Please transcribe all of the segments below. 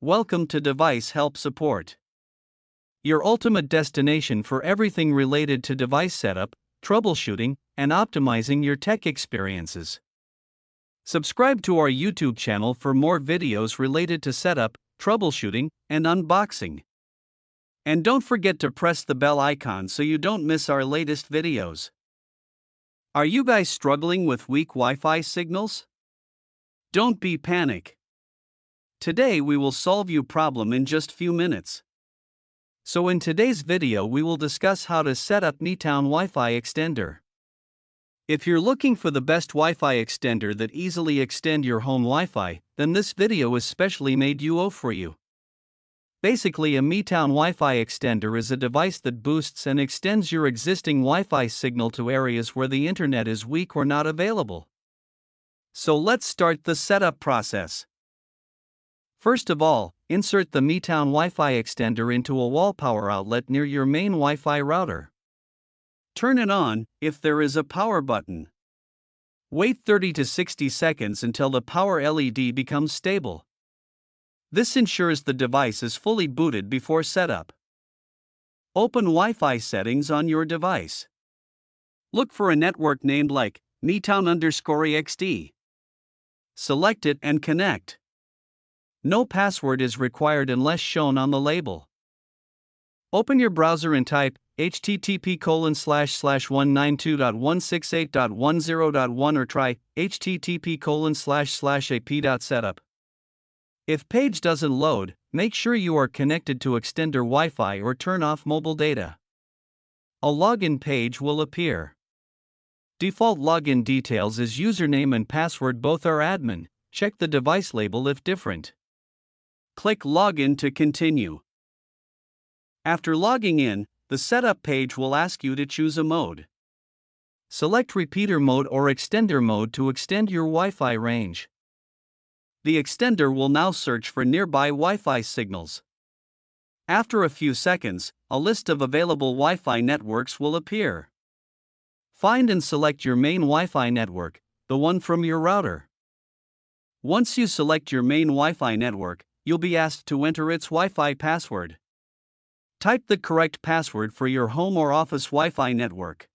Welcome to Device Help Support, your ultimate destination for everything related to device setup, troubleshooting, and optimizing your tech experiences. Subscribe to our YouTube channel for more videos related to setup, troubleshooting, and unboxing. And don't forget to press the bell icon so you don't miss our latest videos. Are you guys struggling with weak Wi-Fi signals? Don't be panic. Today we will solve your problem in just few minutes. So in today's video we will discuss how to set up MEETOWN Wi-Fi Extender. If you're looking for the best Wi-Fi extender that easily extend your home Wi-Fi, then this video is specially made for you. Basically, a MEETOWN Wi-Fi extender is a device that boosts and extends your existing Wi-Fi signal to areas where the internet is weak or not available. So let's start the setup process. First of all, insert the MEETOWN Wi-Fi extender into a wall power outlet near your main Wi-Fi router. Turn it on if there is a power button. Wait 30 to 60 seconds until the power LED becomes stable. This ensures the device is fully booted before setup. Open Wi-Fi settings on your device. Look for a network named like MEETOWN_XD. Select it and connect. No password is required unless shown on the label. Open your browser and type http://192.168.10.1 or try http://ap.setup. If page doesn't load, make sure you are connected to extender Wi-Fi or turn off mobile data. A login page will appear. Default login details is username and password, both are admin. Check the device label if different. Click Login to continue. After logging in, the setup page will ask you to choose a mode. Select repeater mode or extender mode to extend your Wi-Fi range. The extender will now search for nearby Wi-Fi signals. After a few seconds, a list of available Wi-Fi networks will appear. Find and select your main Wi-Fi network, the one from your router. Once you select your main Wi-Fi network, you'll be asked to enter its Wi-Fi password. Type the correct password for your home or office Wi-Fi network.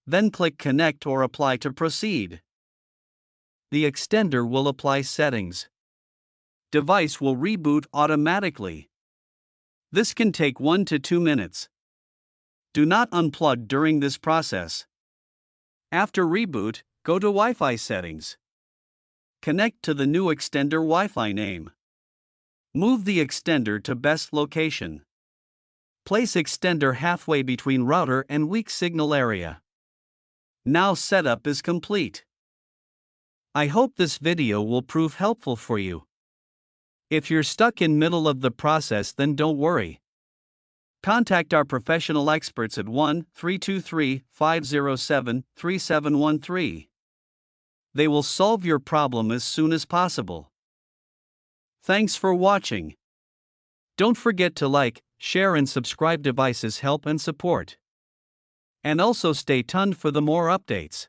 Then click Connect or Apply to proceed. The extender will apply settings. Device will reboot automatically. This can take 1 to 2 minutes. Do not unplug during this process. After reboot, go to Wi-Fi settings. Connect to the new extender Wi-Fi name. Move the extender to best location. Place extender halfway between router and weak signal area. Now setup is complete. I hope this video will prove helpful for you. If you're stuck in middle of the process, then don't worry. Contact our professional experts at 1-323-507-3713. They will solve your problem as soon as possible. Thanks for watching. Don't forget to like, share and subscribe. Devices Help and Support. And also stay tuned for the more updates.